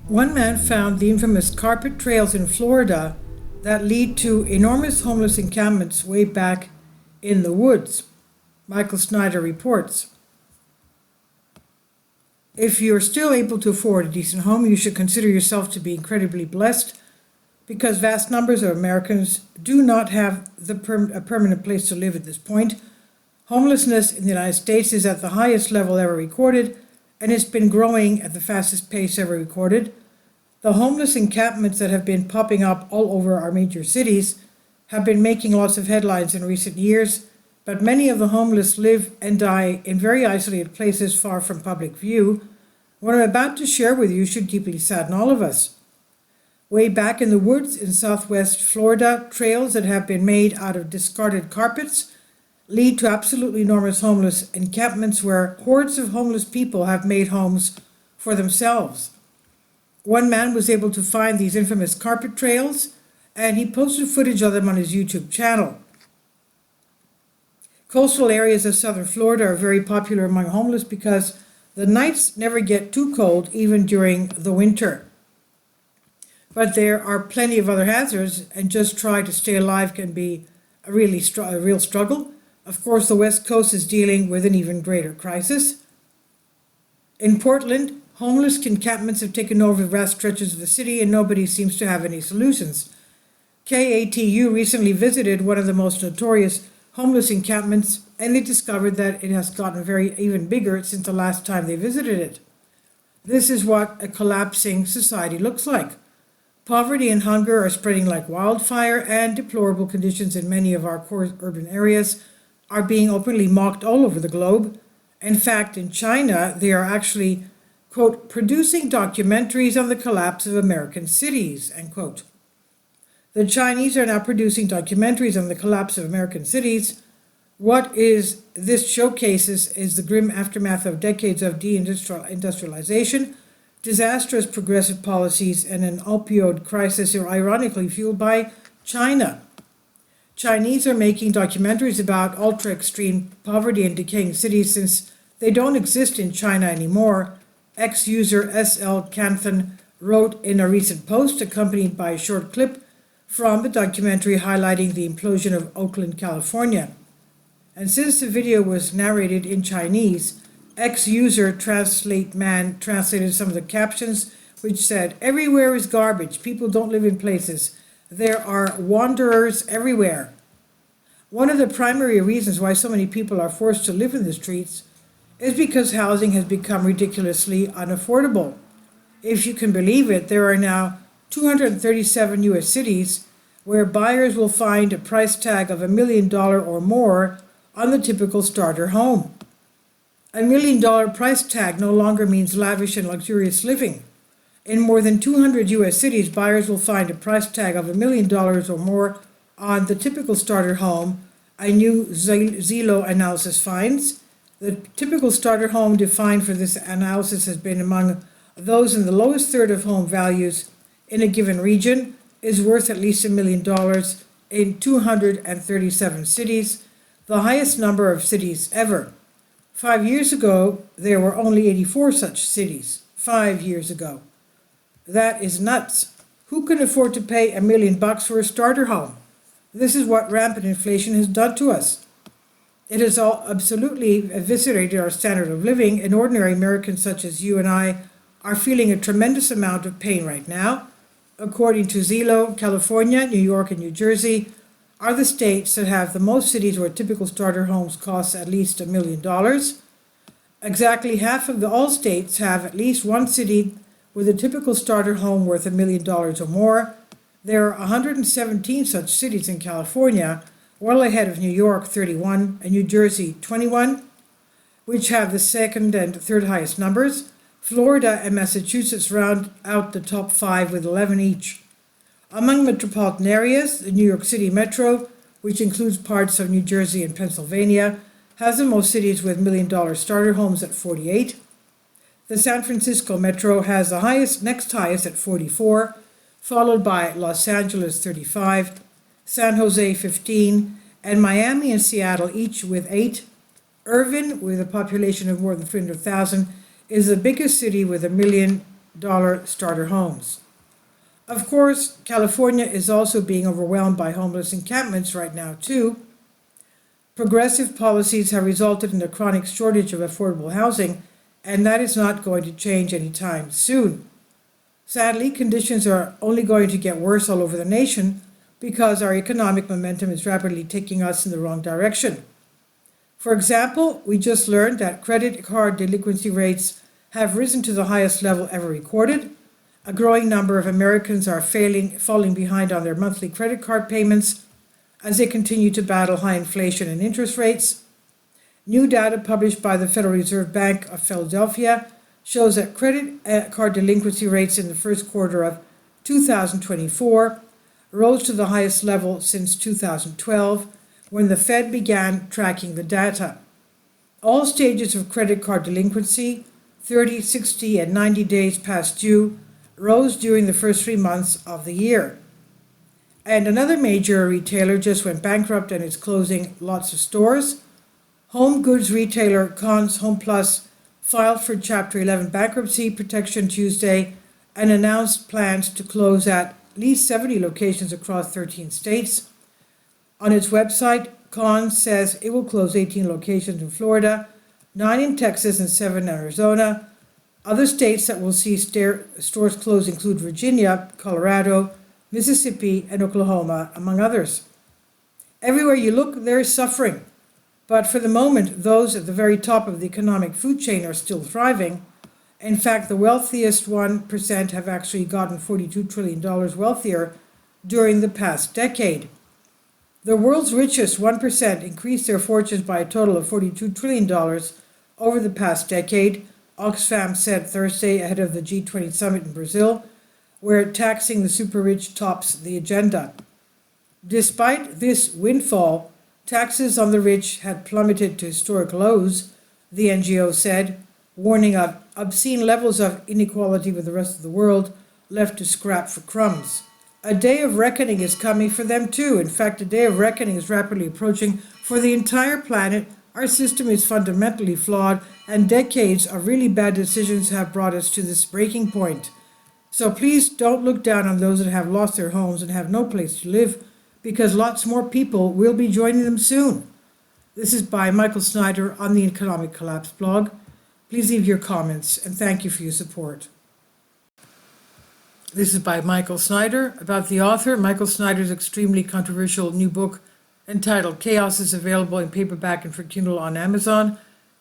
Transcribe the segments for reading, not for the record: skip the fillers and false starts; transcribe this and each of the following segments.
One man found the infamous carpet trails in Florida that lead to enormous homeless encampments way back in the woods. Michael Snyder reports. If you're still able to afford a decent home, you should consider yourself to be incredibly blessed because vast numbers of Americans do not have a permanent place to live at this point. Homelessness in the United States is at the highest level ever recorded, and it's been growing at the fastest pace ever recorded. The homeless encampments that have been popping up all over our major cities have been making lots of headlines in recent years, but many of the homeless live and die in very isolated places far from public view. What I'm about to share with you should deeply sadden all of us. Way back in the woods in southwest Florida, trails that have been made out of discarded carpets lead to absolutely enormous homeless encampments where hordes of homeless people have made homes for themselves. One man was able to find these infamous carpet trails, and he posted footage of them on his YouTube channel. Coastal areas of southern Florida are very popular among homeless because the nights never get too cold even during the winter. But there are plenty of other hazards, and just trying to stay alive can be a real struggle. Of course, the West Coast is dealing with an even greater crisis. In Portland, homeless encampments have taken over vast stretches of the city, and nobody seems to have any solutions. KATU recently visited one of the most notorious homeless encampments, and they discovered that it has gotten even bigger since the last time they visited it. This is what a collapsing society looks like. Poverty and hunger are spreading like wildfire, and deplorable conditions in many of our core urban areas are being openly mocked all over the globe. In fact, in China, they are actually, quote, producing documentaries on the collapse of American cities, end quote. The Chinese are now producing documentaries on the collapse of American cities. What this showcases is the grim aftermath of decades of deindustrialization, disastrous progressive policies, and an opioid crisis are ironically fueled by China. Chinese are making documentaries about ultra-extreme poverty and decaying cities since they don't exist in China anymore. Ex-user S.L. Canthan wrote in a recent post accompanied by a short clip from the documentary highlighting the implosion of Oakland, California. And since the video was narrated in Chinese, ex-user Translate Man translated some of the captions, which said, "Everywhere is garbage. People don't live in places. There are wanderers everywhere." One of the primary reasons why so many people are forced to live in the streets is because housing has become ridiculously unaffordable. If you can believe it, there are now 237 U.S. cities where buyers will find a price tag of $1 million or more on the typical starter home. $1 million price tag no longer means lavish and luxurious living. In more than 200 U.S. cities, buyers will find a price tag of $1 million or more on the typical starter home, a new Zillow analysis finds. The typical starter home defined for this analysis has been among those in the lowest third of home values in a given region, is worth at least $1 million in 237 cities, the highest number of cities ever. 5 years ago, there were only 84 such cities. 5 years ago. That is nuts. Who can afford to pay $1 million for a starter home? This is what rampant inflation has done to us. It has all absolutely eviscerated our standard of living, and ordinary Americans such as you and I are feeling a tremendous amount of pain right now. According to Zillow, California, New York, and New Jersey are the states that have the most cities where typical starter homes cost at least $1 million. Exactly half of all states have at least one city with a typical starter home worth $1 million or more. There are 117 such cities in California, well ahead of New York, 31, and New Jersey, 21, which have the second and third highest numbers. Florida and Massachusetts round out the top 5 with 11 each. Among metropolitan areas, the New York City Metro, which includes parts of New Jersey and Pennsylvania, has the most cities with $1 million starter homes at 48. The San Francisco Metro has the next highest at 44, followed by Los Angeles 35, San Jose 15, and Miami and Seattle each with 8. Irvine, with a population of more than 300,000, is the biggest city with $1 million starter homes. Of course, California is also being overwhelmed by homeless encampments right now, too. Progressive policies have resulted in a chronic shortage of affordable housing, and that is not going to change anytime soon. Sadly, conditions are only going to get worse all over the nation because our economic momentum is rapidly taking us in the wrong direction. For example, we just learned that credit card delinquency rates have risen to the highest level ever recorded. A growing number of Americans are falling behind on their monthly credit card payments as they continue to battle high inflation and interest rates. New data published by the Federal Reserve Bank of Philadelphia shows that credit card delinquency rates in the first quarter of 2024 rose to the highest level since 2012, when the Fed began tracking the data. All stages of credit card delinquency, 30, 60, and 90 days past due, rose during the first 3 months of the year. And another major retailer just went bankrupt and is closing lots of stores. Home goods retailer Conn's Home Plus filed for Chapter 11 bankruptcy protection Tuesday and announced plans to close at least 70 locations across 13 states. On its website, Conn's says it will close 18 locations in Florida, 9 in Texas, and 7 in Arizona. Other states that will see stores close include Virginia, Colorado, Mississippi, and Oklahoma, among others. Everywhere you look, there is suffering. But for the moment, those at the very top of the economic food chain are still thriving. In fact, the wealthiest 1% have actually gotten $42 trillion wealthier during the past decade. The world's richest 1% increased their fortunes by a total of $42 trillion over the past decade, Oxfam said Thursday ahead of the G20 summit in Brazil, where taxing the super-rich tops the agenda. Despite this windfall, taxes on the rich had plummeted to historic lows, the NGO said, warning of obscene levels of inequality with the rest of the world left to scrap for crumbs. A day of reckoning is coming for them too. In fact, a day of reckoning is rapidly approaching for the entire planet. Our system is fundamentally flawed, and decades of really bad decisions have brought us to this breaking point. So please don't look down on those that have lost their homes and have no place to live, because lots more people will be joining them soon. This is by Michael Snyder on the Economic Collapse blog. Please leave your comments, and thank you for your support. This is by Michael Snyder. About the author, Michael Snyder's extremely controversial new book entitled Chaos is available in paperback and for Kindle on Amazon.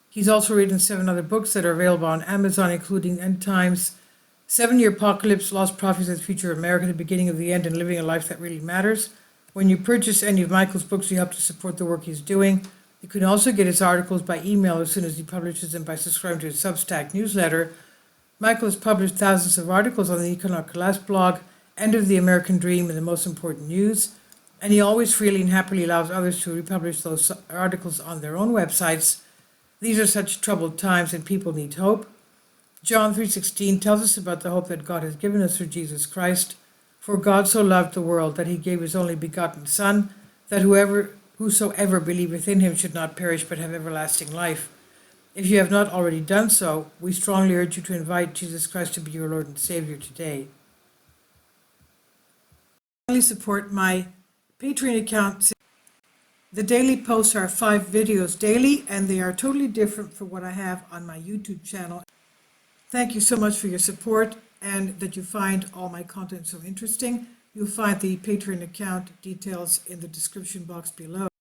He's also written 7 other books that are available on Amazon, including End Times, 7-Year Apocalypse, Lost Prophecies of the Future of America, The Beginning of the End, and Living a Life That Really Matters. When you purchase any of Michael's books, you help to support the work he's doing. You can also get his articles by email as soon as he publishes them by subscribing to his Substack newsletter. Michael has published thousands of articles on the Economic Collapse blog, End of the American Dream, and the Most Important News, and he always freely and happily allows others to republish those articles on their own websites. These are such troubled times, and people need hope. John 3:16 tells us about the hope that God has given us through Jesus Christ. For God so loved the world that he gave his only begotten Son, that whosoever believeth in him should not perish but have everlasting life. If you have not already done so, we strongly urge you to invite Jesus Christ to be your Lord and Savior today. Finally, support my Patreon account. The daily posts are 5 videos daily, and they are totally different from what I have on my YouTube channel. Thank you so much for your support and that you find all my content so interesting. You'll find the Patreon account details in the description box below.